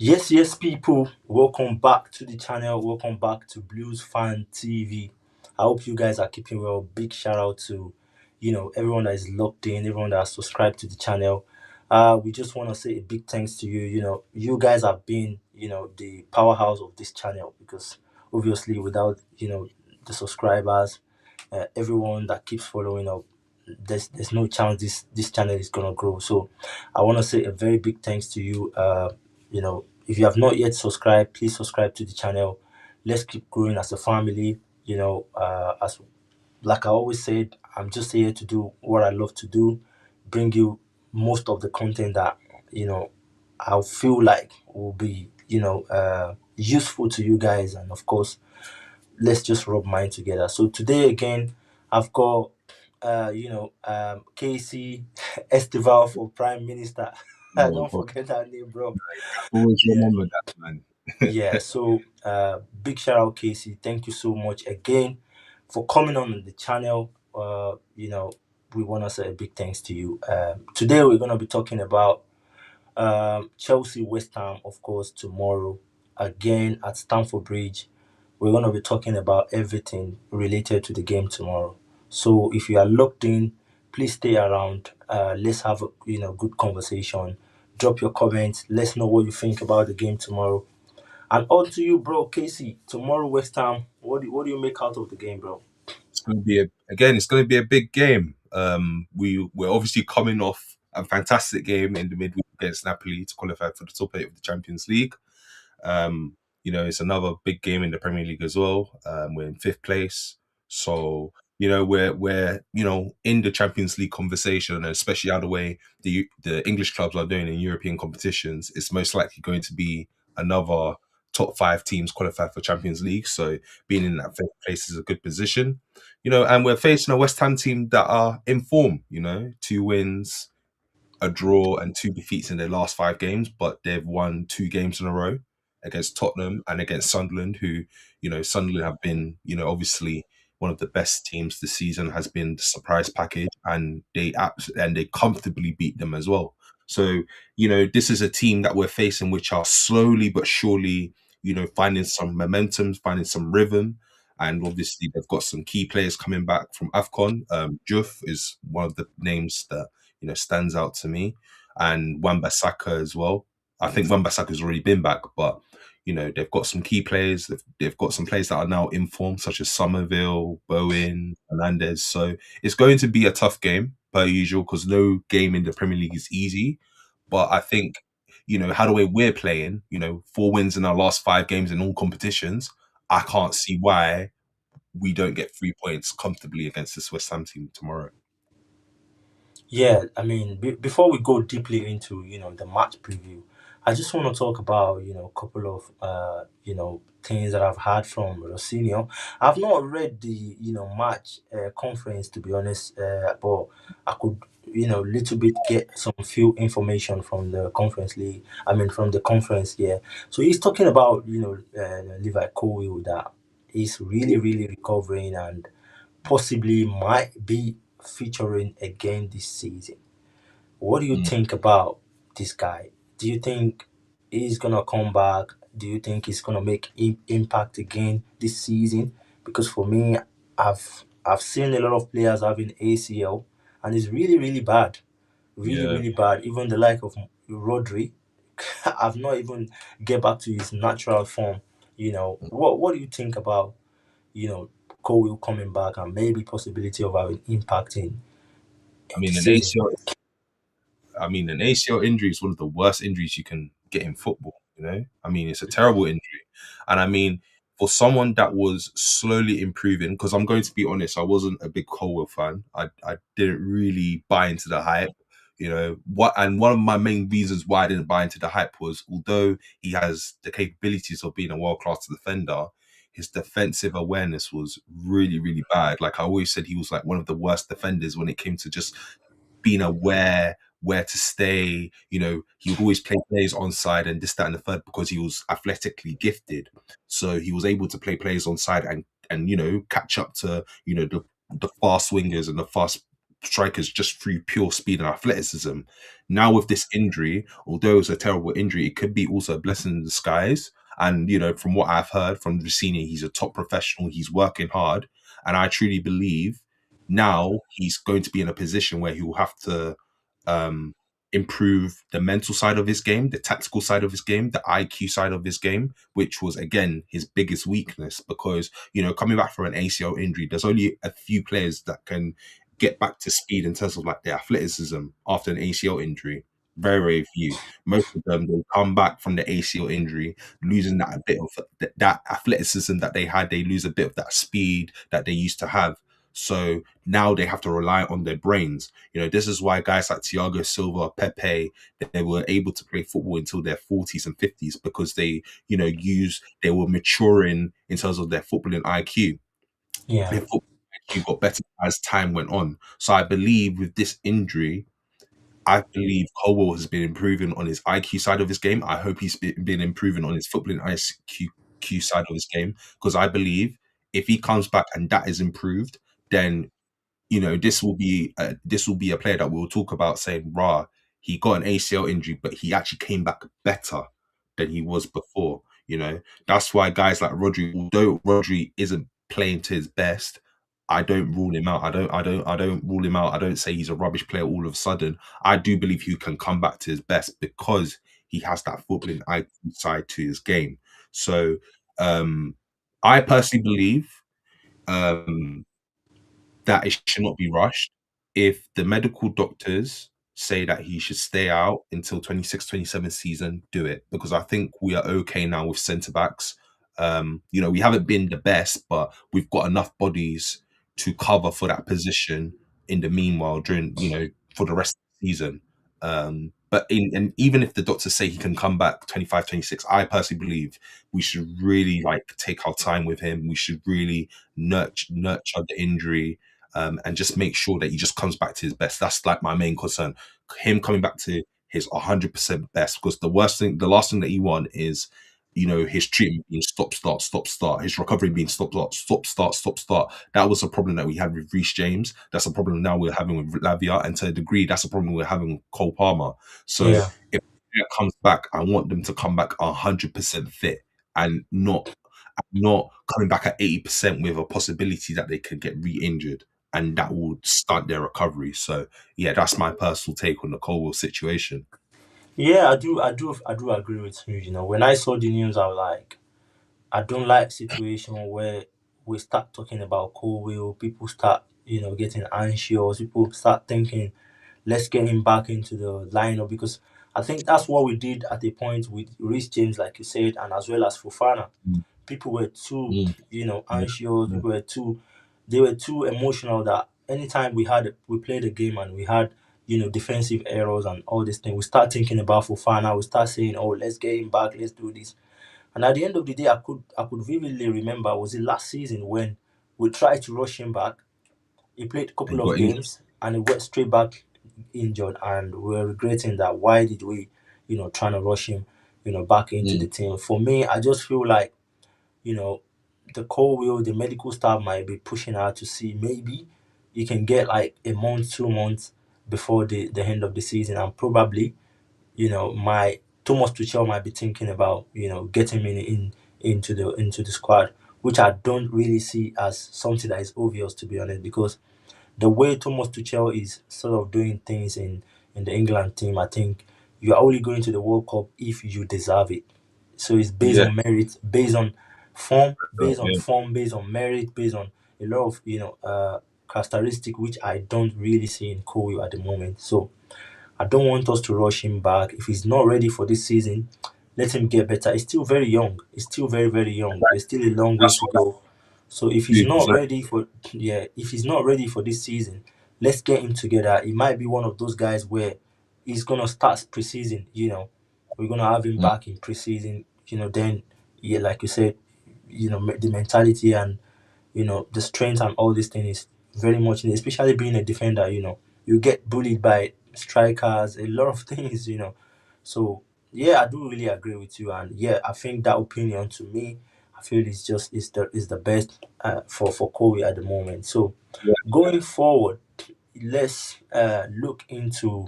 Yes, people. Welcome back to the channel. Welcome back to Bluesfantv. I hope you guys are keeping well. Big shout out to, everyone that is logged in, everyone that has subscribed to the channel. We just want to say a big thanks to you. You guys have been, the powerhouse of this channel because obviously without, the subscribers, everyone that keeps following up, there's no chance this channel is gonna grow. So I want to say a very big thanks to you. If you have not yet subscribed, please subscribe to the channel. Let's keep growing as a family. As like I always said, I'm just here to do what I love to do, bring you most of the content that I feel like will be useful to you guys, and of course, let's just rub mine together. So today again, I've got Casey Estival for Prime Minister. Oh, Don't God, forget that name, bro. always Yeah. remember that, man. Yeah, so big shout out Casey. Thank you so much again for coming on the channel. We want to say a big thanks to you. Today we're gonna be talking about Chelsea West Ham, of course, tomorrow again at Stamford Bridge. We're gonna be talking about everything related to the game tomorrow. So if you are locked in, please stay around. Let's have a good conversation. Drop your comments. Let's know what you think about the game tomorrow. And on to you, bro, Casey. Tomorrow, West Ham. What do you make out of the game, bro? It's going to be it's going to be a big game. We're obviously coming off a fantastic game in the midweek against Napoli to qualify for the top eight of the Champions League. It's another big game in the Premier League as well. We're in fifth place, so we're in the Champions League conversation, and especially how the way the English clubs are doing in European competitions, it's most likely going to be another top five teams qualify for Champions League. So being in that fifth place is a good position, and we're facing a West Ham team that are in form. Two wins, a draw and two defeats in their last five games, but they've won two games in a row against Tottenham and against Sunderland, who, Sunderland have been, obviously one of the best teams this season, has been the surprise package, and they comfortably beat them as well. So, this is a team that we're facing, which are slowly but surely, finding some momentum, finding some rhythm. And obviously, they've got some key players coming back from AFCON. Juf is one of the names that stands out to me, and Wan-Bissaka as well. I think Wan-Bissaka's already been back, but they've got some key players. They've got some players that are now in form, such as Somerville, Bowen, Hernandez. So it's going to be a tough game per usual because no game in the Premier League is easy. But I think how the way we're playing, four wins in our last five games in all competitions. I can't see why we don't get 3 points comfortably against this West Ham team tomorrow. Yeah, I mean, before we go deeply into the match preview, I just want to talk about a couple of things that I've heard from Rossini. I've not read the match conference, to be honest, but I could little bit get some few information from the conference league. I mean, from the conference here. So he's talking about Levi Colwill that is really recovering and possibly might be featuring again this season. What do you Mm. think about this guy? Do you think he's gonna come back? Do you think he's gonna make impact again this season? Because for me, I've seen a lot of players having ACL, and it's really bad, Yeah. really bad. Even the like of Rodri, I've not even get back to his natural form. What do you think about you know Cole coming back and maybe possibility of having impact I in the mean, an season? ACL an ACL injury is one of the worst injuries you can get in football. I mean, it's a terrible injury, and I mean, for someone that was slowly improving, because I'm going to be honest, I wasn't a big Colwell fan. I didn't really buy into the hype. And one of my main reasons why I didn't buy into the hype was, although he has the capabilities of being a world class defender, his defensive awareness was really bad. Like I always said, he was like one of the worst defenders when it came to just being aware where to stay. He would always play players onside and this, that, and the third because he was athletically gifted. So he was able to play players onside and catch up to the fast wingers and the strikers just through pure speed and athleticism. Now with this injury, although it's a terrible injury, it could be also a blessing in disguise. And from what I've heard from Rossini, he's a top professional. He's working hard, and I truly believe now he's going to be in a position where he will have to um, improve the mental side of his game, the tactical side of his game, the IQ side of his game, which was again his biggest weakness. Because coming back from an ACL injury, there's only a few players that can get back to speed in terms of like their athleticism after an ACL injury. Very, very few. Most of them will come back from the ACL injury, losing that a bit of that athleticism that they had. They lose a bit of that speed that they used to have. So now they have to rely on their brains. This is why guys like Thiago Silva, Pepe, they were able to play football until their 40s and 50s because they were maturing in terms of their footballing IQ. Yeah, Their football IQ got better as time went on. So I believe with this injury, I believe Colwell has been improving on his IQ side of his game. I hope he's been improving on his footballing IQ side of his game, because I believe if he comes back and that is improved, then this will be a player that we'll talk about saying, "Rah, he got an ACL injury, but he actually came back better than he was before." That's why guys like Rodri, although Rodri isn't playing to his best, I don't rule him out. I don't rule him out. I don't say he's a rubbish player all of a sudden. I do believe he can come back to his best because he has that footballing IQ side to his game. So, um, I personally believe. Um, that it should not be rushed. If the medical doctors say that he should stay out until 26-27 season, do it, because I think we are okay now with centre backs. We haven't been the best, but we've got enough bodies to cover for that position in the meanwhile during, for the rest of the season. And even if the doctors say he can come back 25, 26, I personally believe we should really like take our time with him. We should really nurture the injury, and just make sure that he just comes back to his best. That's like my main concern. Him coming back to his 100% best, because the last thing that you want is, his treatment being stop, start, stop, start, his recovery being stop, start, stop, start, stop, start. That was a problem that we had with Reece James. That's a problem now we're having with Lavia. And to a degree, that's a problem we're having with Cole Palmer. So yeah, if it comes back, I want them to come back 100% fit, and not coming back at 80% with a possibility that they could get re-injured, and that will stunt their recovery. So yeah, that's my personal take on the Colwell situation. yeah. I do agree with you. When I saw the news, I was like, I don't like situation where we start talking about Colwill, people start, getting anxious, people start thinking, let's get him back into the lineup, because I think that's what we did at a point with Reece James, like you said, and as well as Fofana. Mm, People were too, mm, yeah, anxious, yeah, they were too emotional that anytime we played a game and we had, defensive errors and all this thing, we start thinking about Fofana, we start saying, oh, let's get him back, let's do this. And at the end of the day, I could vividly remember, was it last season when we tried to rush him back. He played a and couple of got injured. games and he went straight back injured, and we were regretting that. Why did we, trying to rush him, back into the Mm, team? For me, I just feel like, you know, the core will, the medical staff might be pushing out to see maybe you can get like a month, 2 months before the end of the season, and probably, my Thomas Tuchel might be thinking about, getting him into the squad, which I don't really see as something that is obvious, to be honest, because the way Thomas Tuchel is sort of doing things in the England team, I think you are only going to the World Cup if you deserve it. So it's based yeah, on merit, based on form, yeah, based on merit, based on a lot of characteristic which I don't really see in Kobe at the moment. So I don't want us to rush him back. If he's not ready for this season, let him get better. He's still very young. He's still very, very young. There's still a long way that's to what I go. So if he's do. not Exactly. ready for yeah, if he's not ready for this season, let's get him together. He might be one of those guys where he's gonna start preseason, We're gonna have him Mm, back in preseason, then yeah, like you said, the mentality and the strength and all this thing is very much, especially being a defender, you get bullied by strikers, a lot of things. So yeah, I do really agree with you, and yeah, I think that opinion to me, I feel is the best for Kobe at the moment. So yeah, going forward, let's look into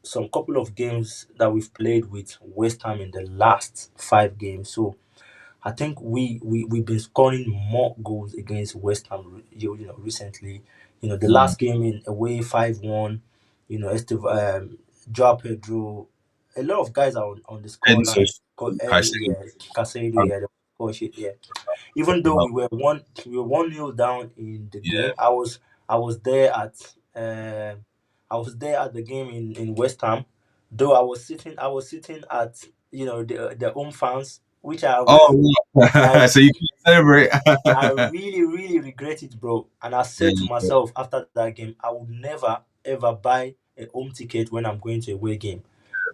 some couple of games that we've played with West Ham in the last 5 games. So I think we've been scoring more goals against West Ham, recently. The Mm. last game in away 5-1. Joao Pedro, a lot of guys are on the score And so, line. Caicedo, Yeah, Casado, yeah, the score sheet, yeah. Even though we were 1-0 down in the yeah. game, I was there at the game in West Ham. Though I was sitting at the home fans, which Oh, I wow. So you can celebrate. I really really regret it, bro. And I said to Yeah, myself after that game, I would never ever buy a home ticket when I'm going to a away game,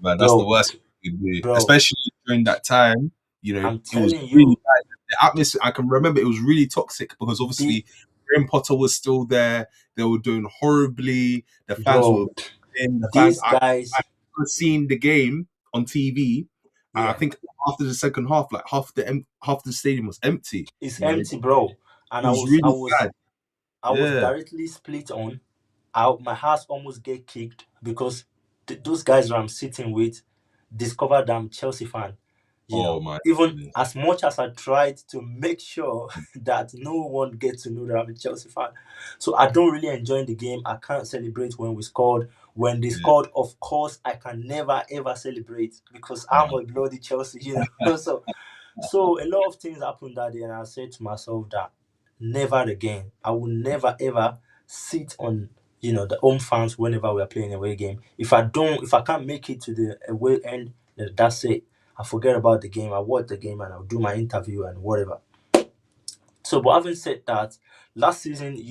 man, that's the bro. worst thing you can do, Bro, especially during that time. I'm It was telling really you, bad. The atmosphere, I can remember it was really toxic because the obviously Graham Potter was still there. They were doing horribly. The fans were bro, in. The fans, these I guys, was seeing the game on TV. And I yeah. think after the second half, like half the stadium was empty. It's You know, empty, bro. And it I was was I really was bad. I was Yeah. directly split on. My house almost get kicked because those guys that I'm sitting with discovered I'm Chelsea fan. Oh my Even goodness. as much as I tried to make sure that no one gets to know that I'm a Chelsea fan. So I don't really enjoy the game. I can't celebrate when we scored. When they Yeah. scored, of course, I can never ever celebrate because I'm a bloody Chelsea, So a lot of things happened that day, and I said to myself that never again. I will never ever sit on the home fans whenever we are playing away game. If I can't make it to the away end, then that's it. I forget about the game. I watch the game and I'll do my interview and whatever. So, but having said that, last season,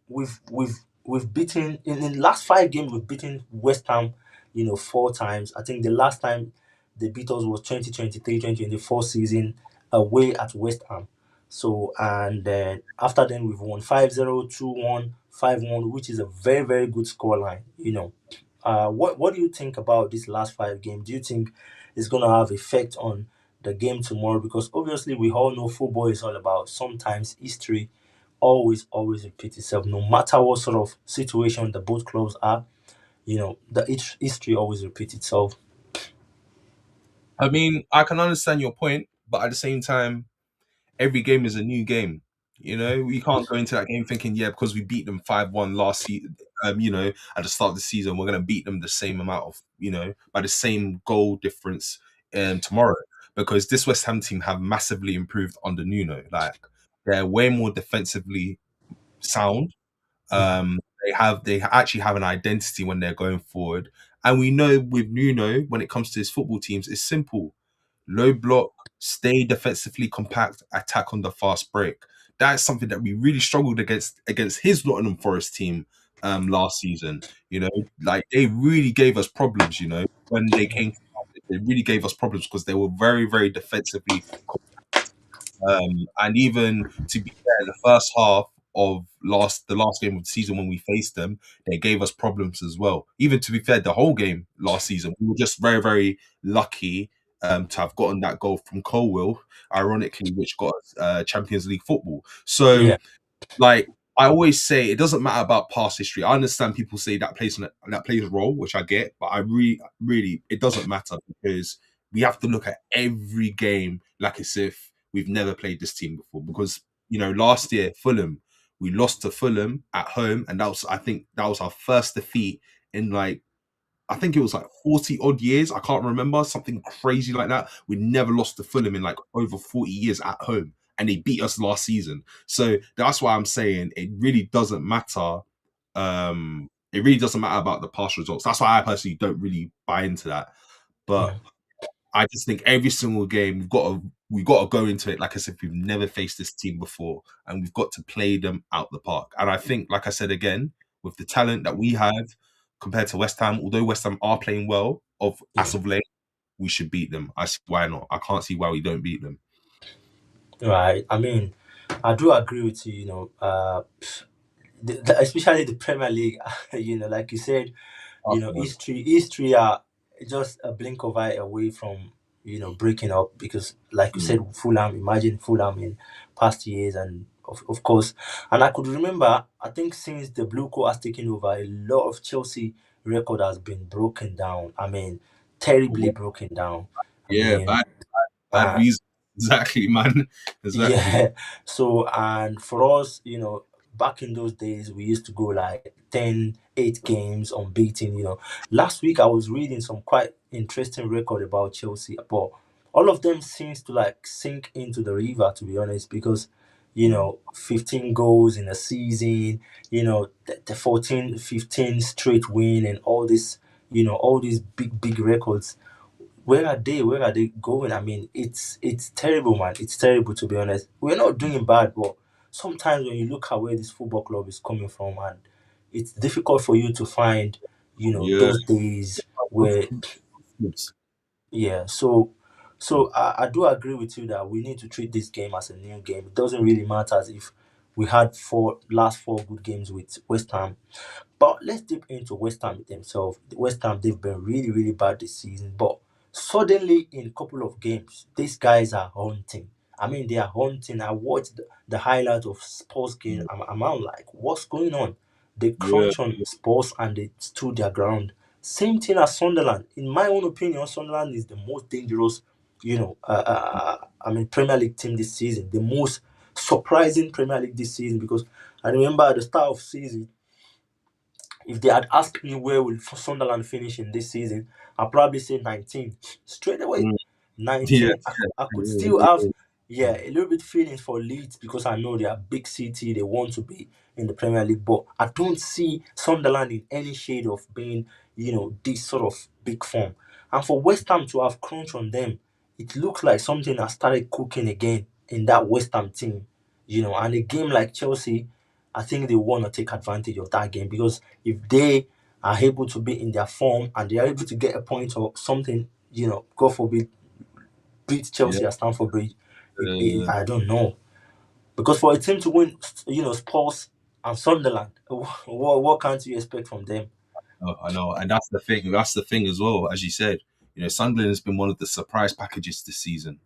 we've beaten in the last 5 games. We've beaten West Ham, 4 times. I think the last time they beat us was 2023-2024 season away at West Ham. So and then after then we've won 5-0, 2-1, 5-1, which is a very very good scoreline. What do you think about this last 5 games? Do you think it's gonna have effect on the game tomorrow? Because obviously we all know football is all about sometimes history always repeats itself. No matter what sort of situation the both clubs are, the history always repeats itself. I mean, I can understand your point, but at the same time, every game is a new game. We can't go into that game thinking, yeah, because we beat them 5-1 last season, at the start of the season, we're going to beat them the same amount of, by the same goal difference tomorrow. Because this West Ham team have massively improved under Nuno. Like, they're way more defensively sound. Mhm. They actually have an identity when they're going forward. And we know with Nuno, when it comes to his football teams, it's simple: low block, stay defensively compact, attack on the fast break. That's something that we really struggled against his Nottingham Forest team last season. Like they really gave us problems. When they came, they really gave us problems because they were very, very defensively. And even to be fair, in the first half of the last game of the season when we faced them, they gave us problems as well. Even to be fair, the whole game last season, we were just very, very lucky to have gotten that goal from Colwill, ironically, which got us Champions League football. So Yeah, like I always say, it doesn't matter about past history. I understand people say that plays a role, which I get, but I really, it doesn't matter because we have to look at every game like as if we've never played this team before. Because last year Fulham, we lost to Fulham at home, and I think that was our first defeat in like I think it was like 40 odd years. I can't remember, something crazy like that. We never lost to Fulham in like over 40 years at home, and they beat us last season. So that's why I'm saying it really doesn't matter. It really doesn't matter about the past results. That's why I personally don't really buy into that. But yeah, I just think every single game we've got to go into it like as if we've never faced this team before, and we've got to play them out the park. And I think, like I said again, with the talent that we have compared to West Ham, although West Ham are playing well as yeah. of late, we should beat them. Why not? I can't see why we don't beat them. Right. I mean, I do agree with you. Especially the Premier League. Like you said, Tough, man. history are just a blink of eye away from breaking up because, like you Mm. said, Fulham. Imagine Fulham in past years and of course. And I could remember, I think since the Blue Coat has taken over, a lot of Chelsea record has been broken down. I mean, terribly broken down. I Yeah, mean, bad uh, reason. Exactly, man. Exactly. yeah. So, and for us, back in those days, we used to go like 10, 8 games unbeaten. Last week I was reading some quite interesting record about Chelsea, but all of them seems to like sink into the river, to be honest, because, Mm. 15 goals in a season, the 14, 15 straight win and all these big, big records. Where are they? Where are they going? I mean, it's terrible, man. It's terrible, to be honest. We're not doing bad, but sometimes when you look at where this football club is coming from, and it's difficult for you to find, Yeah. those days where, yeah. So I do agree with you that we need to treat this game as a new game. It doesn't really matter as if we had last four good games with West Ham, but let's dip into West Ham themselves. West Ham, they've been really, really bad this season. But suddenly, in a couple of games, these guys are hunting. I mean, they are hunting. I watched the highlight of Spurs game. I'm like, what's going on? They Yeah. crunch on Spurs and they stood their ground. Same thing as Sunderland. In my own opinion, Sunderland is the most dangerous, I mean, Premier League team this season. The most surprising Premier League this season because I remember at the start of season, if they had asked me where will Sunderland finish in this season, I'd probably say 19 straight away. Mm. Yeah. 19. I could still have, Yeah. yeah, a little bit feelings for Leeds because I know they are big city. They want to be in the Premier League, but I don't see Sunderland in any shade of being, this sort of big form. And for West Ham to have crunch on them, it looks like something has started cooking again in that West Ham team. And a game like Chelsea, I think they want to take advantage of that game because if they are able to be in their form and they are able to get a point or something, God forbid, beat Yeah. Chelsea at Stamford Bridge, Yeah. I don't know. Because for a team to win, Spurs and Sunderland, what can't you expect from them? Oh, I know, and that's the thing. That's the thing as well, as you said. Sunderland has been one of the surprise packages this season.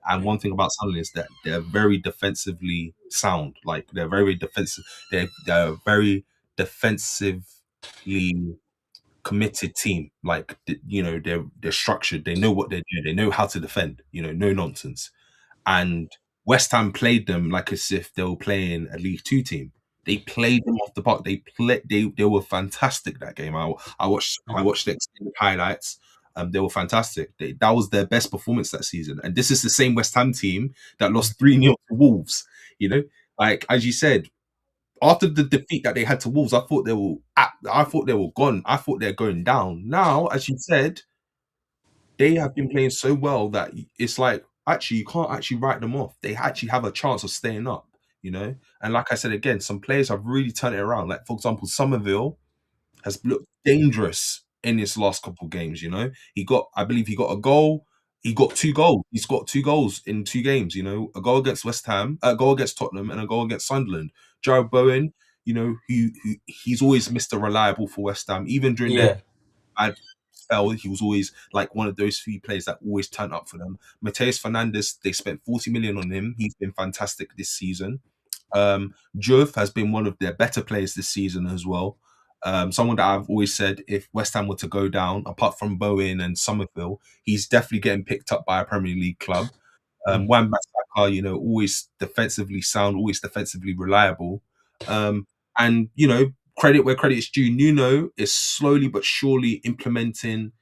And one thing about Sunderland is that they're very defensively sound. Like they're very defensive. They're a very defensively committed team. Like they're structured. They know what they're doing. They know how to defend. No nonsense. And West Ham played them like as if they were playing a League Two team. They played them off the park. They were fantastic that game. I Mhm. watched the extended highlights. They were fantastic. That was their best performance that season. And this is the same West Ham team that lost 3-0 to Wolves. You know, like as you said, after the defeat that they had to Wolves, I thought they were gone. I thought they're going down. Now, as you said, they have been playing so well that it's like actually you can't actually write them off. They actually have a chance of staying up. And like I said again, some players have really turned it around. Like for example, Somerville has looked dangerous in his last couple of games. I believe he got a goal. He got 2 goals. He's got 2 goals in 2 games. A goal against West Ham, a goal against Tottenham, and a goal against Sunderland. Jared Bowen, he's always Mr. Reliable for West Ham, even during their Yeah, bad spell. He was always like one of those few players that always turn up for them. Mateus Fernandez, they spent 40 million on him. He's been fantastic this season. Jove has been one of their better players this season as well. Someone that I've always said if West Ham were to go down, apart from Bowen and Somerville, he's definitely getting picked up by a Premier League club. mm, Wan Bissaka, always defensively sound, always defensively reliable. And credit where credit is due. Nuno is slowly but surely implementing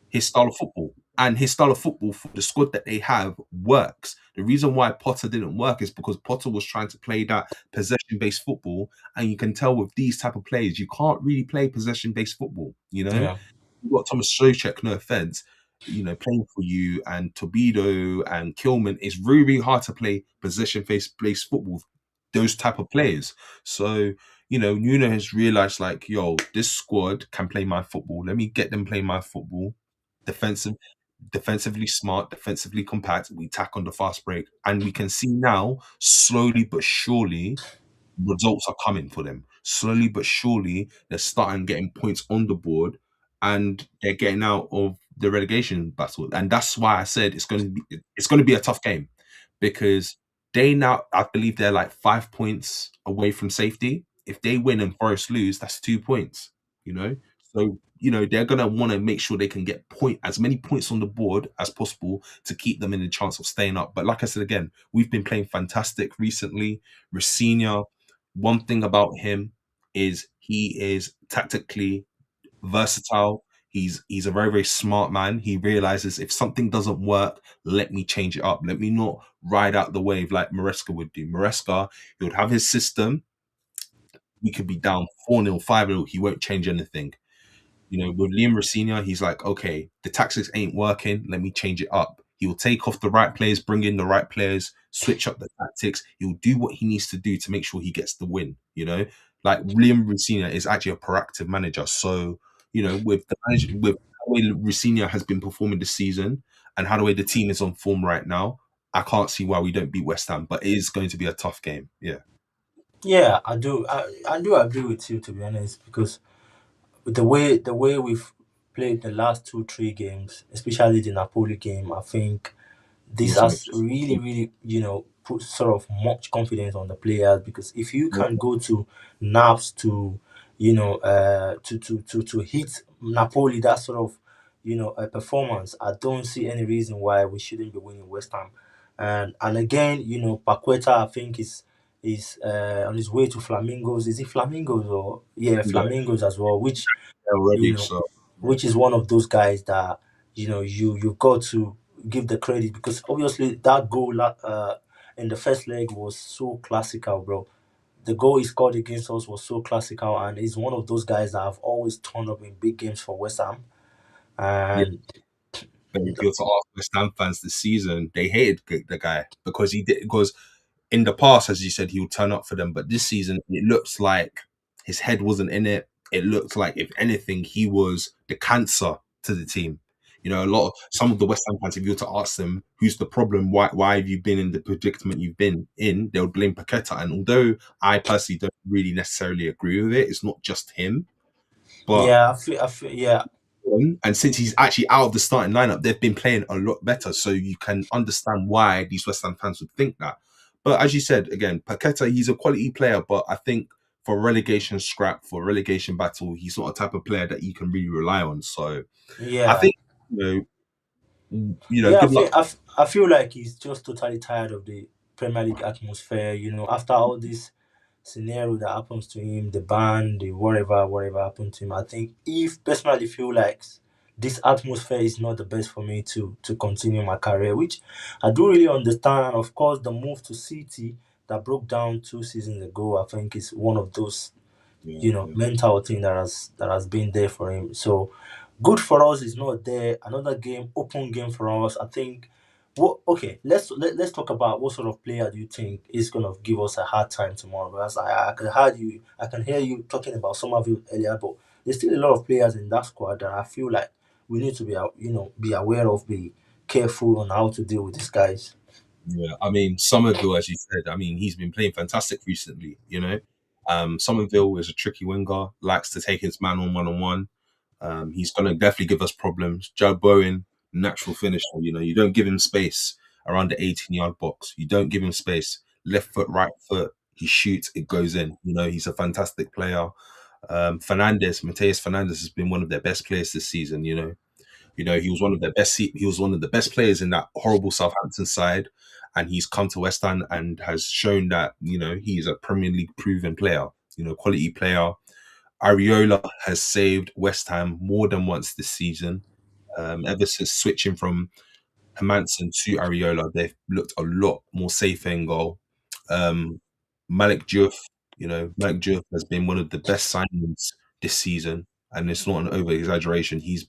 his style of football. And his style of football for the squad that they have works. The reason why Potter didn't work is because Potter was trying to play that possession-based football, and you can tell with these type of players, you can't really play possession-based football. yeah, You've got Thomas Soucek, no offense, playing for you, and Tobido and Kilman. It's really, really hard to play possession-based football. Those type of players. So Nuno has realized like, yo, this squad can play my football. Let me get them playing my football. Defensive, defensively smart, defensively compact. We tack on the fast break, and we can see now, slowly but surely, results are coming for them. Slowly but surely, they're starting getting points on the board, and they're getting out of the relegation battle. And that's why I said it's going to be a tough game because They now, I believe, they're like 5 points away from safety. If they win and Forest lose, that's 2 points. You know, so they're gonna want to make sure they can get as many points on the board as possible to keep them in the chance of staying up. But like I said again, we've been playing fantastic recently. Racina, one thing about him is he is tactically versatile. He's a very, very smart man. He realizes if something doesn't work, let me change it up. Let me not ride out the wave like Maresca would do. Maresca, he would have his system. We could be down 4-0, 5-0. He won't change anything. With Liam Rosenior, he's like, okay, the tactics ain't working. Let me change it up. He will take off the right players, bring in the right players, switch up the tactics. He'll do what he needs to do to make sure he gets the win. Like Liam Rosenior is actually a proactive manager. So, with the way Rosenior has been performing this season and how the way the team is on form right now, I can't see why we don't beat West Ham. But it is going to be a tough game. Yeah. Yeah, I do. I do agree with you, to be honest, because with the way we've played the last 2 3 games, especially the Napoli game, I think this Wasn't has it? really, really, put sort of much confidence on the players, because if you can go to Naps to, to hit Napoli, that sort of, a performance, I don't see any reason why we shouldn't be winning West Ham. And again, Paqueta, I think is on his way to Flamingos. Is it Flamingos or yeah, Yeah, Flamingos as well? Which you already. know, So, yeah. which is one of those guys that you got to give the credit, because obviously that goal in the first leg was so classical, bro. The goal he scored against us was so classical, and he's one of those guys that have always turned up in big games for West Ham. And But if you were to ask West Ham fans this season, they hated the guy because he did. Because in the past, as you said, he would turn up for them, but this season it looks like his head wasn't in it. It looked like, if anything, he was the cancer to the team. Some of the West Ham fans, if you were to ask them who's the problem, why have you been in the predicament you've been in, they would blame Paqueta. And although I personally don't really necessarily agree with it, it's not just him, but yeah, yeah, and since he's actually out of the starting lineup, they've been playing a lot better. So you can understand why these West Ham fans would think that. But as you said, again, Paqueta, he's a quality player, but I think for relegation scrap, for relegation battle, he's not a type of player that you can really rely on. So I yeah. think, Yeah, good luck. I feel like he's just totally tired of the Premier League atmosphere. After all this scenario that happens to him, the ban, the whatever happened to him. I think, if personally feel like this atmosphere is not the best for me to continue my career, which I do really understand. And of course, the move to City that broke down 2 seasons ago, I think is one of those Yeah, yeah, mental thing that has been there for him. So good for us is not there. Another game, open game for us. I think. Well, okay, let's talk about what sort of player do you think is gonna give us a hard time tomorrow? Because I can hear you talking about Somerville earlier, but there's still a lot of players in that squad that I feel like we need to be aware of, be careful on how to deal with these guys. yeah. I mean, Somerville, as you said, I mean, he's been playing fantastic recently. Somerville is a tricky winger, likes to take his man on one. He's going to definitely give us problems. Joe Bowen, natural finisher. You don't give him space around the 18-yard box. You don't give him space. Left foot, right foot. He shoots, it goes in. He's a fantastic player. Mateus Fernandez has been one of their best players this season. He was one of their best. He was one of the best players in that horrible Southampton side, and he's come to West Ham and has shown that he's a Premier League proven player. Quality player. Areola has saved West Ham more than once this season. Ever since switching from Hermansen to Areola, they've looked a lot more safe in goal. Um, Malik Diouf, Malik Diouf has been one of the best signings this season, and it's not an over exaggeration. He's,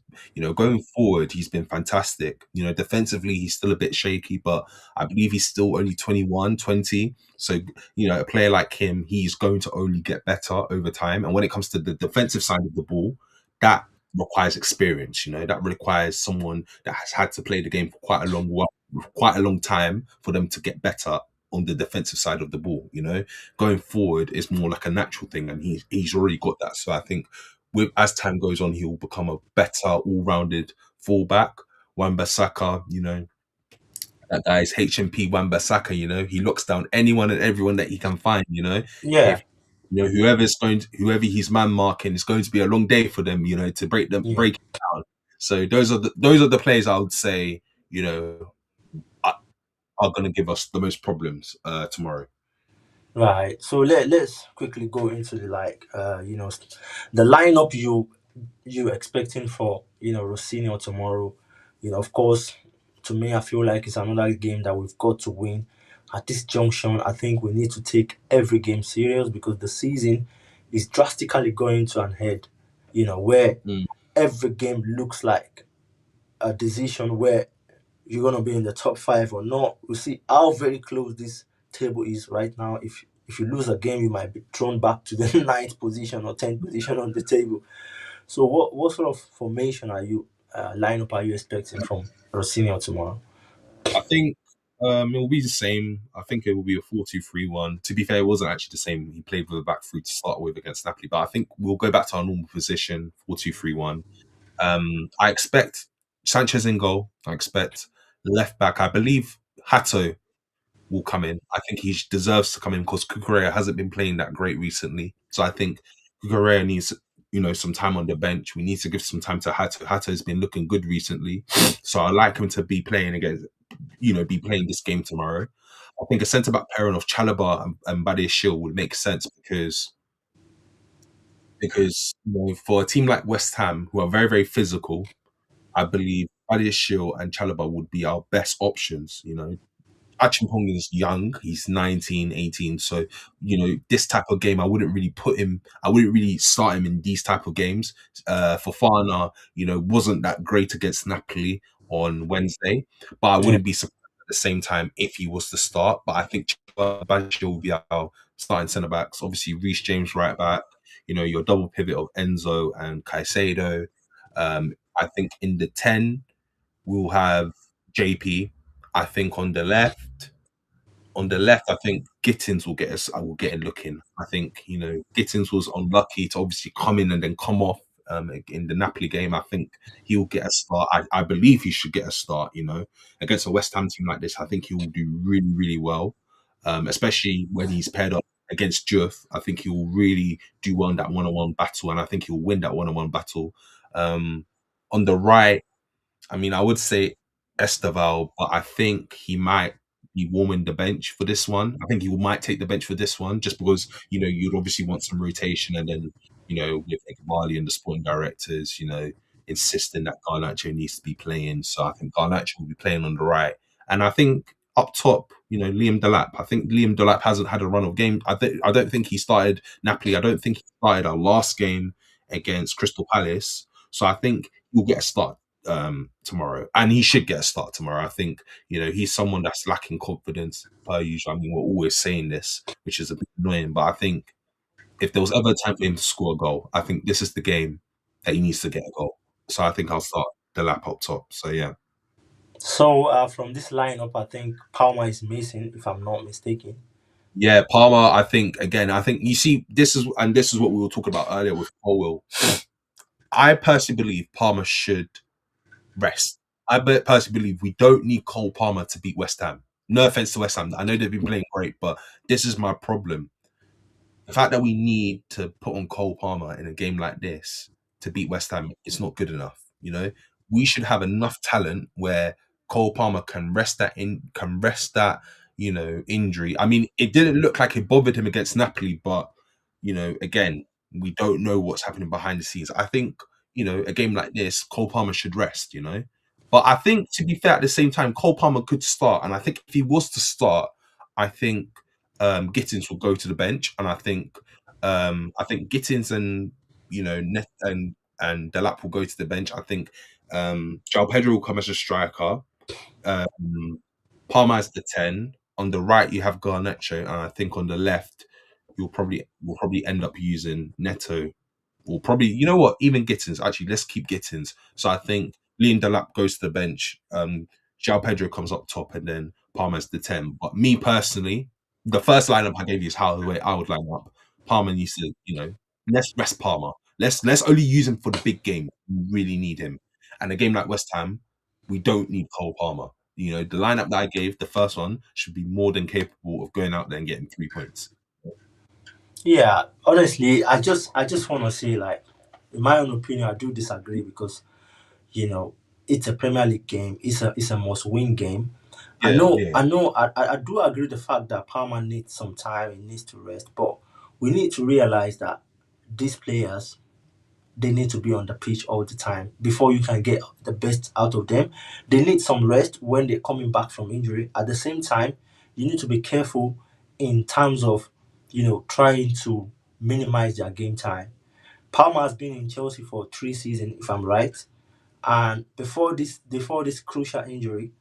going forward, he's been fantastic. Defensively, he's still a bit shaky, but I believe he's still only 21, 20. So, a player like him, he's going to only get better over time. And when it comes to the defensive side of the ball, that requires experience. That requires someone that has had to play the game for quite a long time for them to get better on the defensive side of the ball. Going forward is more like a natural thing, and he's already got that. So I think with as time goes on, he will become a better all-rounded fullback. Wan-Bissaka, That guy's HMP Wan-Bissaka, he locks down anyone and everyone that he can find. Yeah, If whoever he's man marking, it's going to be a long day for them, to yeah. break it down. So those are the players I would say, are, are going to give us the most problems tomorrow. Right. So let's quickly go into the the lineup you expecting for Rossini tomorrow. Of course, to me, I feel like it's another game that we've got to win. At this junction, I think we need to take every game serious because the season is drastically going to an head. Where Mm. every game looks like a decision where you're gonna be in the top five or not. We see how very close this table is right now. If you lose a game, you might be thrown back to the ninth position or tenth position on the table. So what sort of formation are you lineup are you expecting from Rossini tomorrow? I think it will be the same. I think it will be a 4-2-3-1. To be fair, it wasn't actually the same. He played with a back three to start with against Napoli, but I think we'll go back to our normal position, 4-2-3-1. I expect Sanchez in goal. I expect left back. I believe Hato will come in. I think he deserves to come in because Kukurea hasn't been playing that great recently. So I think Kukurea needs, some time on the bench. We need to give some time to Hato. Hato has been looking good recently. So I like him to be playing against, be playing this game tomorrow. I think a centre back pairing of Chalobah and Badia Shield would make sense because for a team like West Ham, who are very, very physical, I believe Badia Shield and Chalobah would be our best options. Achimpong is young. He's 19, 18. So, this type of game, I wouldn't really start him in these type of games. Fofana, wasn't that great against Napoli on Wednesday, but I Yeah, wouldn't be surprised at the same time if he was to start. But I think Bancho will be our starting centre backs. Obviously, Reece James right back, your double pivot of Enzo and Caicedo. I think in the 10, we'll have JP. I think on the left, I think Gittins will get us. I will get it looking. I think Gittins was unlucky to obviously come in and then come off in the Napoli game. I think he will get a start. I believe he should get a start. Against a West Ham team like this, I think he will do really really well, especially when he's paired up against Juve. I think he will really do well in that one-on-one battle, and I think he'll win that one-on-one battle. Um, on the right, I mean, I would say Esteval, but I think he might be warming the bench for this one. I think he might take the bench for this one just because, you'd obviously want some rotation and then, with Ekmali and the sporting directors, insisting that Garnacho needs to be playing. So I think Garnacho will be playing on the right. And I think up top, Liam Delap. I think Liam Delap hasn't had a run of games. I don't think he started Napoli. I don't think he started our last game against Crystal Palace. So I think he'll get a start tomorrow, and he should get a start tomorrow. I think he's someone that's lacking confidence per usual. I mean, we're always saying this, which is a bit annoying, but I think if there was ever a time for him to score a goal, I think this is the game that he needs to get a goal. So I think I'll start the lap up top. So yeah, so from this lineup, I think Palmer is missing, if I'm not mistaken. yeah, Palmer. I think you see this is what we were talking about earlier with Colwell. I personally believe Palmer should rest. Personally believe we don't need Cole Palmer to beat West Ham. No offense to West Ham. I know they've been playing great, but this is my problem. The fact that we need to put on Cole Palmer in a game like this to beat West Ham is not good enough. We should have enough talent where Cole Palmer can rest that injury. I mean, it didn't look like it bothered him against Napoli, but again, we don't know what's happening behind the scenes. I think a game like this, Cole Palmer should rest. But I think to be fair, at the same time, Cole Palmer could start, and I think if he was to start, I think Gittins will go to the bench, and I think Gittins and Net and Delap will go to the bench. I think João Pedro will come as a striker. Um, Palmer as the 10. On the right, you have Garnacho, and I think on the left, we'll probably end up using Neto, or probably even Gittins. Actually, let's keep Gittins. So I think Liam Delap goes to the bench. João Pedro comes up top, and then Palmer's the 10. But me personally, the first lineup I gave you is how the way I would line up. Palmer needs to, let's rest Palmer. Let's only use him for the big game. We really need him. And a game like West Ham, we don't need Cole Palmer. The lineup that I gave, the first one, should be more than capable of going out there and getting 3 points. Yeah, honestly, I just want to say, like, in my own opinion, I do disagree because you know it's a Premier League game. It's a must-win game. I Yeah, know, yeah, I know, I do agree with the fact that Palmer needs some time. He needs to rest, but we need to realize that these players, they need to be on the pitch all the time before you can get the best out of them. They need some rest when they're coming back from injury. At the same time, you need to be careful in terms of, trying to minimize their game time. Palmer has been in Chelsea for 3 seasons, if I'm right. And before this crucial injury,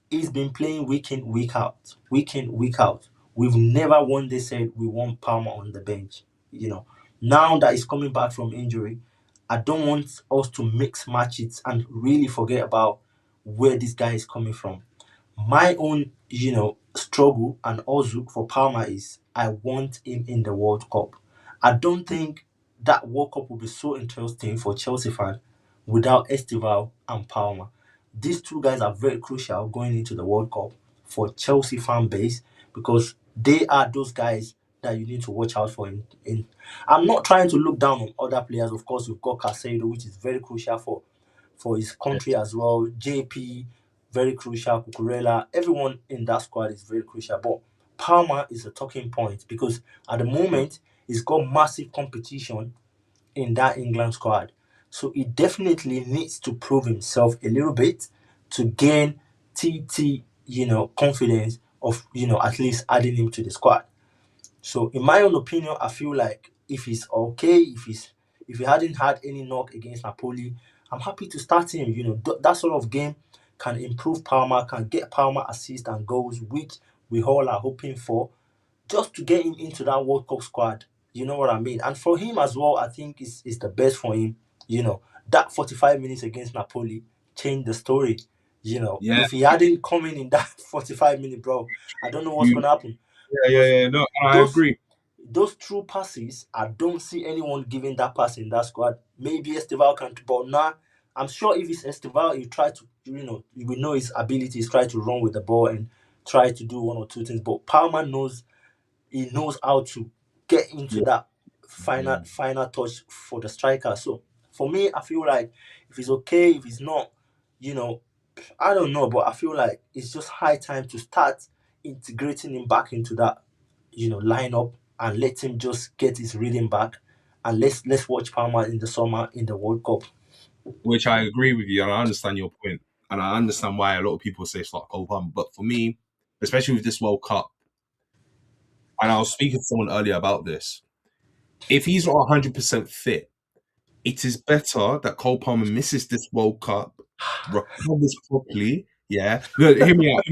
he's been playing week in, week out, week in, week out. We've never one day said we want Palmer on the bench. You know, now that he's coming back from injury, I don't want us to mix match it and really forget about where this guy is coming from. My own, struggle and also for Palmer is I want him in the World Cup. I don't think that World Cup will be so interesting for Chelsea fan without Estival and Palmer. These two guys are very crucial going into the World Cup for Chelsea fan base because they are those guys that you need to watch out for. I'm not trying to look down on other players. Of course, we've got Casado, which is very crucial for his yeah, country as well. JP, very crucial. Cucurella, everyone in that squad is very crucial. But Palmer is a talking point because at the moment he's got massive competition in that England squad. So he definitely needs to prove himself a little bit to gain TT, confidence of, at least adding him to the squad. So in my own opinion, I feel like if he's okay, if he hadn't had any knock against Napoli, I'm happy to start him. That sort of game can improve Palmer, can get Palmer assists and goals, which we all are hoping for just to get him into that World Cup squad. You know what I mean? And for him as well, I think is the best for him. That 45 minutes against Napoli changed the story. yeah. If he hadn't come in that 45 minute, bro, I don't know what's You, gonna happen yeah, yeah, because yeah. No, I those agree. those true passes, I don't see anyone giving that pass in that squad. Maybe Estival can, but nah. I'm sure if it's Estival, he try to, we know his abilities, try to run with the ball and try to do one or two things. But Palmer knows he knows how to get into Yeah, that yeah. final touch for the striker. So for me, I feel like if he's okay, if he's not, you know, I don't know, but I feel like it's just high time to start integrating him back into that, lineup and let him just get his rhythm back. And let's watch Palmer in the summer in the World Cup. Which I agree with you, and I understand your point, and I understand why a lot of people say start Cole Palmer. But for me, especially with this World Cup, and I was speaking to someone earlier about this. If he's not 100% fit, it is better that Cole Palmer misses this World Cup, recovers properly. Yeah, no, hear me out.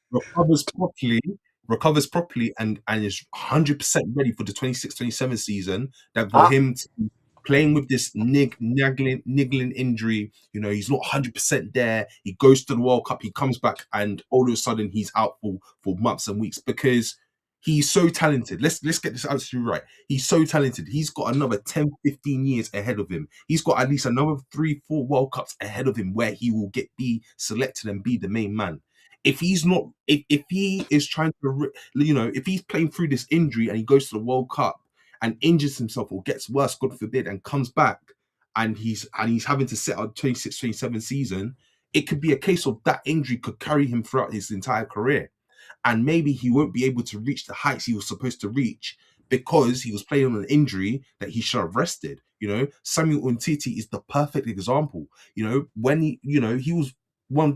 Recovers properly, and is 100% ready for the 26-27 season. That for Ah, him to be playing with this niggling injury, he's not 100% there. He goes to the World Cup, he comes back, and all of a sudden he's out for months and weeks because he's so talented. Let's get this absolutely right. He's so talented. He's got another 10, 15 years ahead of him. He's got at least another 3, 4 World Cups ahead of him where he will be selected and be the main man. If he's not, if he is trying to, if he's playing through this injury and he goes to the World Cup and injures himself or gets worse, God forbid, and comes back and he's having to sit out 26-27 season, it could be a case of that injury could carry him throughout his entire career, and maybe he won't be able to reach the heights he was supposed to reach because he was playing on an injury that he should have rested. Samuel Umtiti is the perfect example. When he was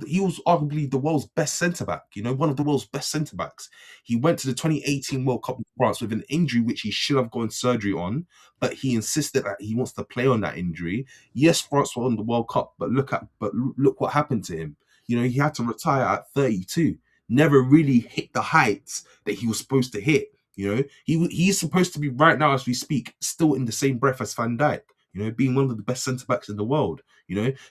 he was arguably the world's best centre back. One of the world's best centre backs. He went to the 2018 World Cup in France with an injury which he should have gone surgery on, but he insisted that he wants to play on that injury. Yes, France won the World Cup, but look what happened to him. He had to retire at 32, never really hit the heights that he was supposed to hit. He's supposed to be right now as we speak, still in the same breath as Van Dijk. Being one of the best centre backs in the world.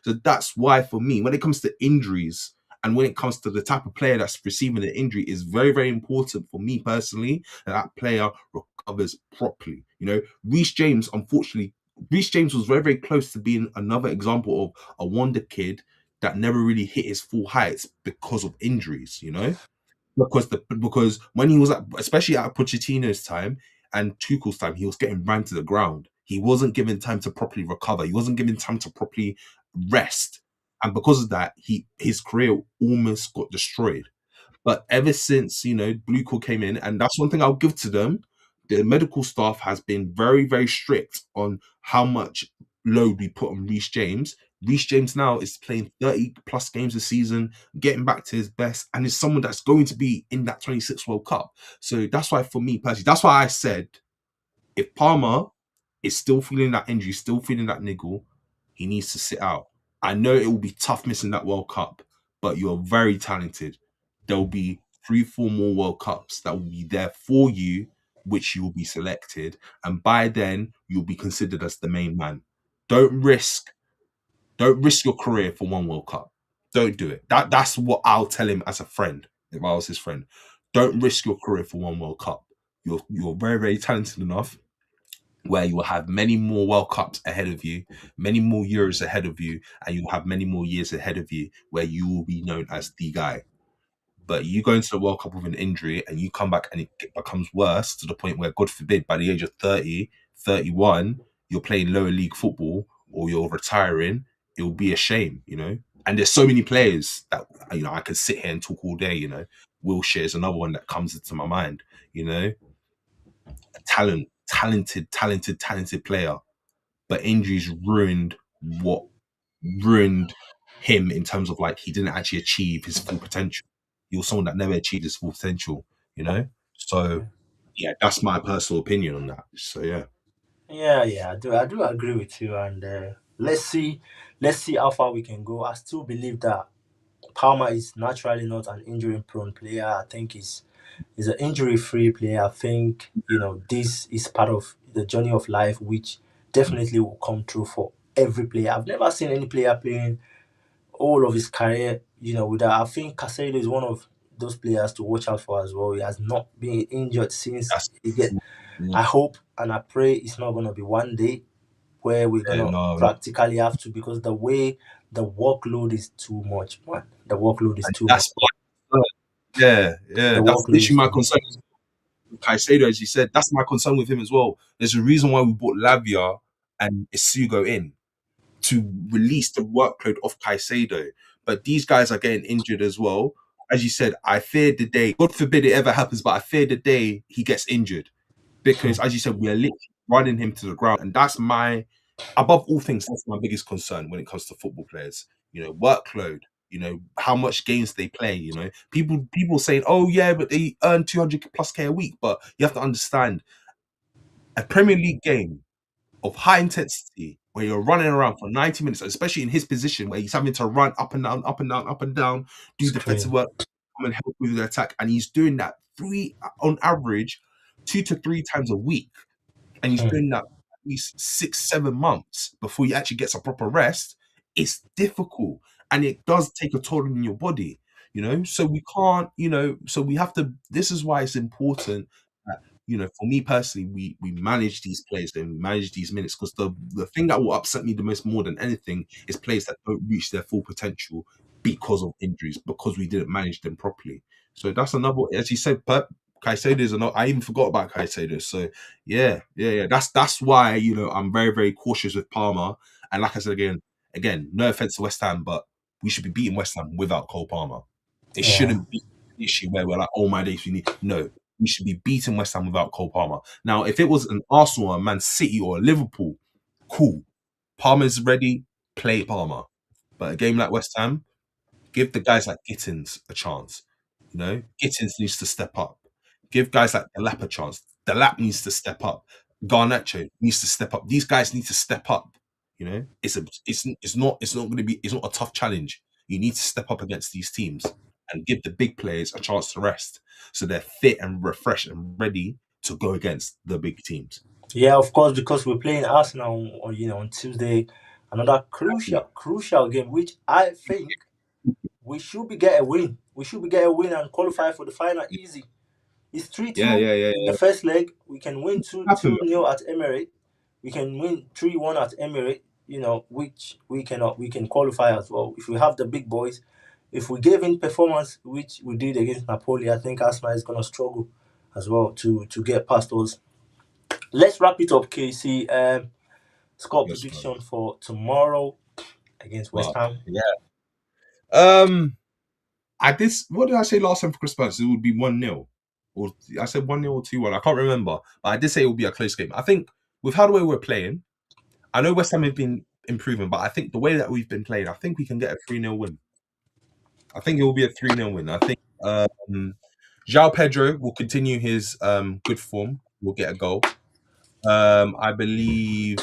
So that's why for me, when it comes to injuries and when it comes to the type of player that's receiving an injury, is very, very important for me personally that player recovers properly. Reece James, unfortunately, Reece James was very, very close to being another example of a wonder kid that never really hit his full heights because of injuries, you know? Because when he was at, especially at Pochettino's time and Tuchel's time, he was getting ran to the ground. He wasn't given time to properly recover. He wasn't given time to properly rest, and because of that, his career almost got destroyed. But ever since, Blue Call came in, and that's one thing I'll give to them, the medical staff has been very, very strict on how much load we put on Reece James. Reece James now is playing 30 plus games a season, getting back to his best, and is someone that's going to be in that 26 World Cup. So that's why, for me personally, that's why I said if Palmer is still feeling that injury, still feeling that niggle, he needs to sit out. I know it will be tough missing that World Cup, but you're very talented. There will be 3, 4 more World Cups that will be there for you, which you will be selected. And by then, you'll be considered as the main man. Don't risk, don't risk your career for one World Cup. Don't do it. That's what I'll tell him as a friend, if I was his friend. Don't risk your career for one World Cup. You're very, very talented enough where you will have many more World Cups ahead of you, many more Euros ahead of you, and you'll have many more years ahead of you where you will be known as the guy. But you go into the World Cup with an injury and you come back and it becomes worse to the point where, God forbid, by the age of 30, 31, you're playing lower league football or you're retiring, it will be a shame. And there's so many players that, I could sit here and talk all day. Wilshere is another one that comes into my mind, you know, talented player, but injuries what ruined him in terms of like he didn't actually achieve his full potential. He was someone that never achieved his full potential. So yeah, that's my personal opinion on that. So yeah, Yeah, I do agree with you, and let's see how far we can go. I still believe that Palmer is naturally not an injury-prone player. I think he's an injury-free player. I think this is part of the journey of life, which definitely will come true for every player. I've never seen any player playing all of his career, without. I think Casado is one of those players to watch out for as well. He has not been injured since that's he get. yeah, I hope and I pray it's not gonna be one day where we're yeah, gonna no, no. practically have to, because the way the workload is too much, man. The workload is And too much. that's my concern. Yeah, The that's workload is literally my too much. concern. Caicedo, as you said, that's my concern with him as well. There's a reason why we brought Lavia and Isugo in to release the workload of Caicedo. But these guys are getting injured as well. As you said, I fear the day, God forbid it ever happens, but I fear the day he gets injured. Because, as you said, we are literally running him to the ground. And above all things, that's my biggest concern when it comes to football players. Workload, how much games they play. People saying, oh, yeah, but they earn 200 plus K a week. But you have to understand a Premier League game of high intensity where you're running around for 90 minutes, especially in his position where he's having to run up and down, up and down, up and down, do defensive Screen. work, come and help with the attack. And he's doing that on average, 2 to 3 times a week. And he's Hmm. doing that at least 6, 7 months before he actually gets a proper rest. It's difficult and it does take a toll on your body. So we can't, so we have to, this is why it's important for me personally, we manage these players and we manage these minutes because the thing that will upset me the most more than anything is players that don't reach their full potential because of injuries, because we didn't manage them properly. So that's another, as you said, Caicedo is not. I even forgot about Caicedo. So yeah. That's why I'm very very cautious with Palmer. And like I said again, no offense to West Ham, but we should be beating West Ham without Cole Palmer. It Yeah. shouldn't be an issue where we're like, oh my days, we need no. We should be beating West Ham without Cole Palmer. Now, if it was an Arsenal, a Man City, or a Liverpool, cool. Palmer's ready, play Palmer. But a game like West Ham, give the guys like Gittins a chance. Gittins needs to step up. Give guys like Delap a chance. Delap needs to step up. Garnacho needs to step up. These guys need to step up. It's not a tough challenge. You need to step up against these teams and give the big players a chance to rest so they're fit and refreshed and ready to go against the big teams. Yeah, of course, because we're playing Arsenal on Tuesday, another crucial Exactly. crucial game, which I think we should be get a win. We should be get a win and qualify for the final easy. It's three Yeah, two yeah, yeah, in the yeah. first leg. We can win two Happened. two nil at Emirates. We can win 3-1 at Emirates. which we can qualify as well. If we have the big boys, if we gave in performance which we did against Napoli, I think Arsenal is gonna struggle as well to get past us. Let's wrap it up, Casey. Score Yes, man. prediction for tomorrow against West But Ham. yeah. Um, I did. What did I say last time for Christmas? It would be 1-0, or I said 1-0 or 2-1. I can't remember, but I did say it would be a close game. I think with how the way we're playing, I know West Ham have been improving, but I think the way that we've been playing, I think we can get a 3-0 win. I think it will be a 3-0 win. I think João Pedro will continue his good form. Will get a goal. I believe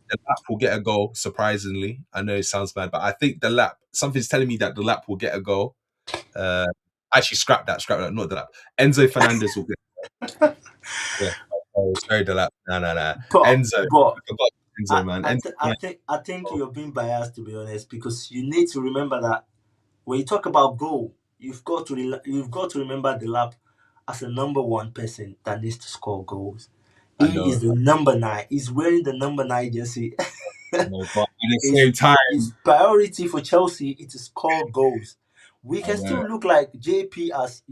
the lap will get a goal. Surprisingly, I know it sounds bad, but I think the lap. Something's telling me that the lap will get a goal. Uh, actually, scrap that. Not the lap. Enzo Fernandez will get. Yeah. Oh, sorry, the lap. No. But Enzo. but I forgot Enzo, man. Enzo. I think you're being biased, to be honest, because you need to remember that when you talk about goal, you've got to remember the lap as a number one person that needs to score goals. I He is know. the number nine. He's wearing the number nine jersey. I know. But at the his same time, his priority for Chelsea is to score goals. We I can know. still look like JP as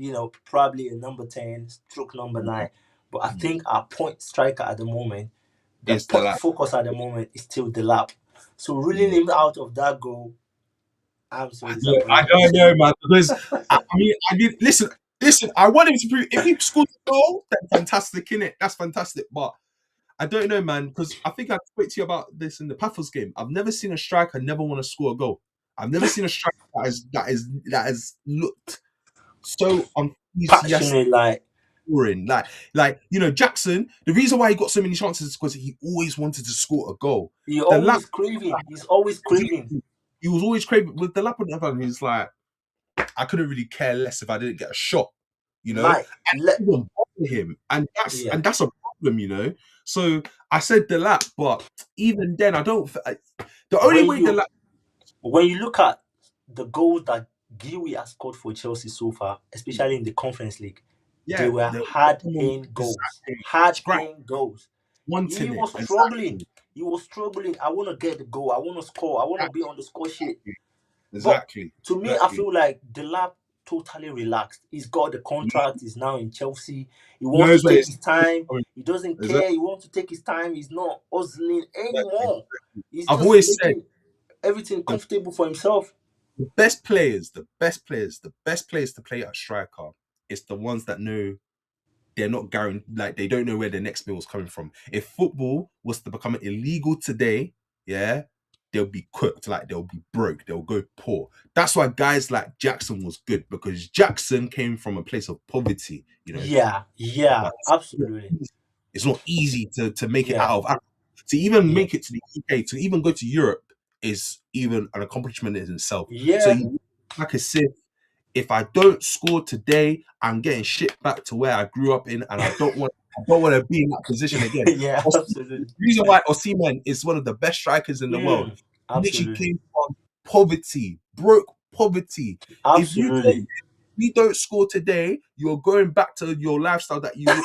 probably a number 10, stroke number nine, but I think our point striker at the moment, the It's the point lap. focus at the moment is still the lap. So ruling Yeah. him out of that goal, I'm so I disappointed. don't know, man. Because I mean, I did listen. I want him to prove if he scores a goal, that's fantastic, innit? That's fantastic. But I don't know, man, because I think I spoke to you about this in the Paphos game. I've never seen a striker never want to score a goal. I've never seen a striker that has looked so enthusiastic Passionate, like scoring. Jackson. The reason why he got so many chances is because he always wanted to score a goal. he The lap, always craving. He's always craving. he was always craving with the lap on the other hand. He's like, I couldn't really care less if I didn't get a shot, and Mike, it didn't bother him, and that's yeah. and that's a problem. So I said the lap, but even then, I don't. The only When way the you lap, when you look at the goals that Gui has scored for Chelsea so far, especially in the Conference League, they yeah, were the hard-earned goals. exactly scratch Hard-earned goals. He wanting it was struggling. exactly, He was struggling. I want to get the goal. I want to score. I want to be on the score sheet. But exactly, to me, I exactly. feel like Delap totally relaxed. He's got the contract. He's now in Chelsea. He He wants to knows where take it's his time. coming. He doesn't Exactly, care. He wants to take his time. He's not hustling exactly. anymore. He's I've just always said making everything the comfortable for himself. the best players to play at striker is the ones that know they're not guaranteed, like they don't know where the next meal is coming from. If football was to become illegal today, yeah, they'll be cooked, like they'll be broke, they'll go poor. That's why guys like Jackson was good because Jackson came from a place of poverty. Yeah, yeah, Like, absolutely. it's not easy to make it Yeah, out of Africa. To even yeah, make it to the UK, to even go to Europe is even an accomplishment in itself. So yeah, you like I said, if I don't score today, I'm getting shipped back to where I grew up in, and I don't want to be in that position again. yeah, The absolutely. reason why Osimhen is one of the best strikers in the world, he literally Absolutely, came from poverty, broke poverty. If you don't, absolutely. you don't score today, you're going back to your lifestyle that you're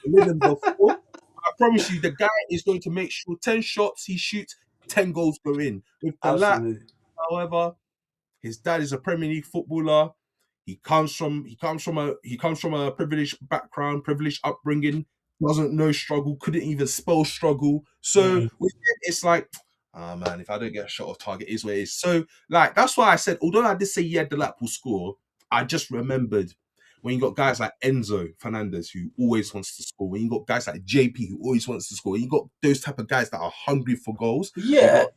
living before. I promise you, the guy is going to make sure 10 shots he shoots, 10 goals go in. With the lap, Absolutely. however, his dad is a Premier League footballer. He comes from a privileged background, privileged upbringing. Doesn't know struggle. Couldn't even spell struggle. So Mm. with him, it's like, ah man, if I don't get a shot off target, it is what it is. So like that's why I said, although I did say yeah, the lap will score. I just remembered when you got guys like Enzo Fernandez who always wants to score. When you got guys like JP who always wants to score. When you got those type of guys that are hungry for goals. You Yeah, got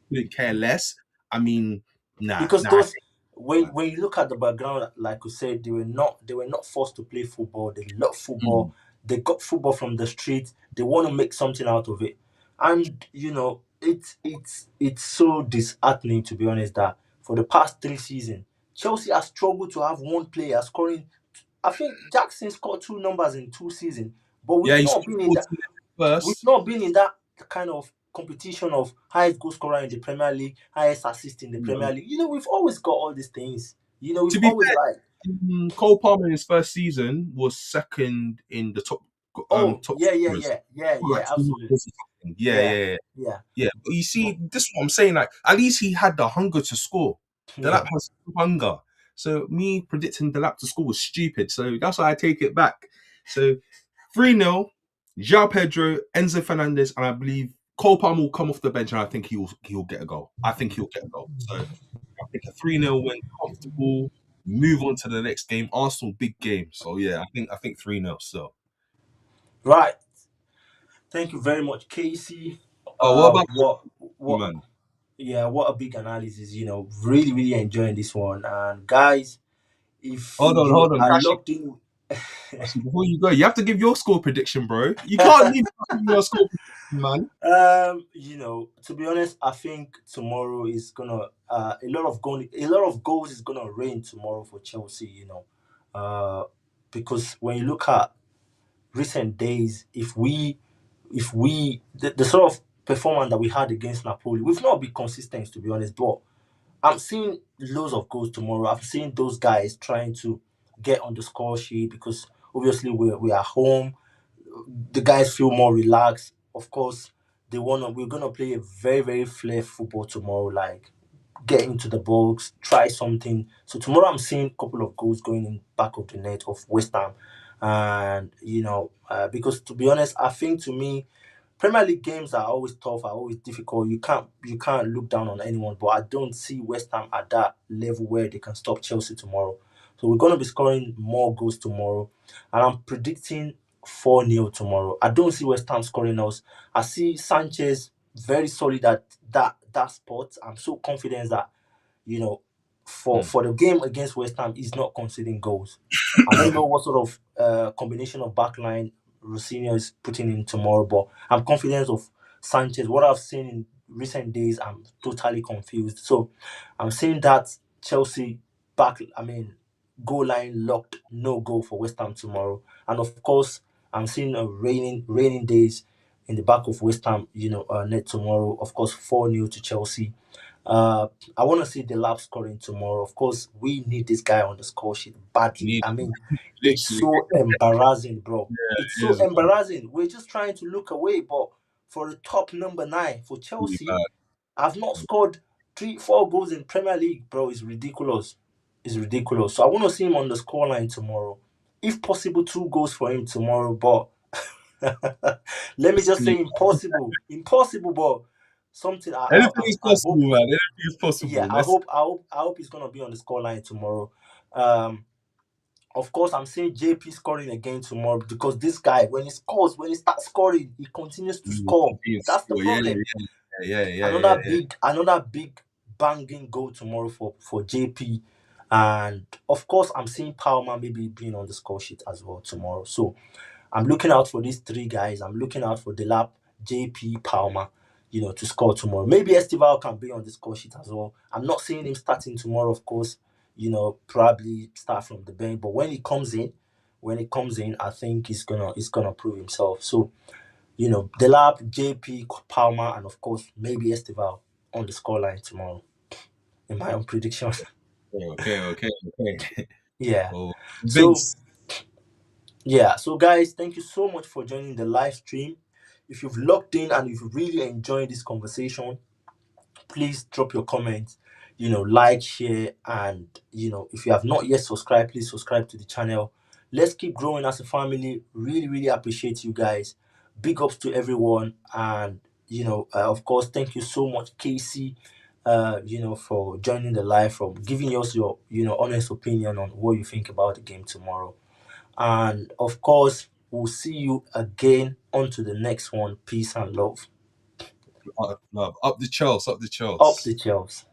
couldn't care less. I mean, nah, because nah. I those think, when you look at the background, like you said, they were not forced to play football. They love football. mm, They got football from the street. They want to make something out of it, and it's so disheartening, to be honest, that for the past 3 seasons, Chelsea has struggled to have one player scoring. I think Jackson scored two numbers in 2 seasons, but yeah, we've he's not been in that. 14 We've first. not been in that kind of competition of highest goal scorer in the Premier League, highest assist in the No. Premier League. We've always got all these things. To We've be always like, fair, Cole Palmer in his first season was second in the top oh top yeah, yeah, scorers. yeah, yeah, Like yeah, absolutely. Yeah, Yeah, yeah, yeah. yeah, Yeah, but you but see, this is what I'm saying. Like, at least he had the hunger to score. Delap yeah. has hunger. So me predicting Delap to score was stupid. So that's why I take it back. So 3-0, João Pedro, Enzo Fernandez, and I believe Cole Palmer will come off the bench, and I think he'll get a goal. I think he'll get a goal. So I think a 3-0 win, comfortable. Move on to the next game. Arsenal big game. So yeah, I think 3-0. So Right. Thank you very much, Casey. oh, what about What? man? Yeah, what a big analysis. Really, really enjoying this one. And guys, if you Hold on. are Actually, locked in, before you go, you have to give your score prediction, bro. You can't leave without giving your score prediction, man. to be honest, I think tomorrow is gonna a lot of goals is gonna rain tomorrow for Chelsea. Because when you look at recent days, if we the sort of performance that we had against Napoli, we've not been consistent to be honest, but I'm seeing loads of goals tomorrow. I'm seeing those guys trying to get on the score sheet because obviously we're at home. The guys feel more relaxed. Of course, we're gonna play a very, very flair football tomorrow, like get into the box, try something. So tomorrow I'm seeing a couple of goals going in back of the net of West Ham. And because to be honest, I think to me Premier League games are always tough, are always difficult. You can't look down on anyone, but I don't see West Ham at that level where they can stop Chelsea tomorrow. So we're gonna be scoring more goals tomorrow, and I'm predicting 4-0 tomorrow. I don't see West Ham scoring us. I see Sanchez very solid at that spot. I'm so confident that you know, Hmm. for the game against West Ham, he's not conceding goals. I don't know what sort of combination of backline Rosinho is putting in tomorrow, but I'm confident of Sanchez. What I've seen in recent days, I'm totally confused. So I'm saying that Chelsea goal line locked, no goal for West Ham tomorrow. And of course, I'm seeing a raining days in the back of West Ham, net tomorrow. Of course, 4-0 to Chelsea. Uh, I want to see the lab scoring tomorrow. Of course, we need this guy on the score sheet badly. Need I mean, it's literally. so embarrassing, bro. It's It so is, man. embarrassing. We're just trying to look away, but for the top number nine for Really Chelsea, bad. I've not scored 3, 4 goals in Premier League, bro. It's ridiculous. It's ridiculous. So I want to see him on the scoreline tomorrow. If possible, 2 goals for him tomorrow. But let me just say impossible, impossible. But something Anything is I possible, hope. man. Anything is Yeah, possible. I Let's hope I hope I hope he's gonna be on the scoreline tomorrow. Um, of course, I'm seeing JP scoring again tomorrow because this guy, when he starts scoring, he continues to score. continue to That's the score. Yeah, problem. yeah. Another big banging goal tomorrow for JP, and of course, I'm seeing Palmer maybe being on the score sheet as well tomorrow. So I'm looking out for these 3 guys. I'm looking out for Delap, JP, Palmer, to score tomorrow. Maybe Estival can be on the score sheet as well. I'm not seeing him starting tomorrow, of course. Probably start from the bench. But when he comes in, I think he's gonna prove himself. So, Delap, JP, Palmer, and of course maybe Estival on the scoreline tomorrow. In my own prediction. Okay. Yeah. Oh, So Vince. Yeah, so guys, thank you so much for joining the live stream. If you've logged in and if you really enjoyed this conversation, please drop your comments, like, share, and if you have not yet subscribed, please subscribe to the channel. Let's keep growing as a family. Really, really appreciate you guys. Big ups to everyone, and of course, thank you so much, Casey. For joining the live, from giving us your honest opinion on what you think about the game tomorrow. And of course, we'll see you again on to the next one. Peace and love. Love. Up the Charles. Up the Up the Charles. Chelsea.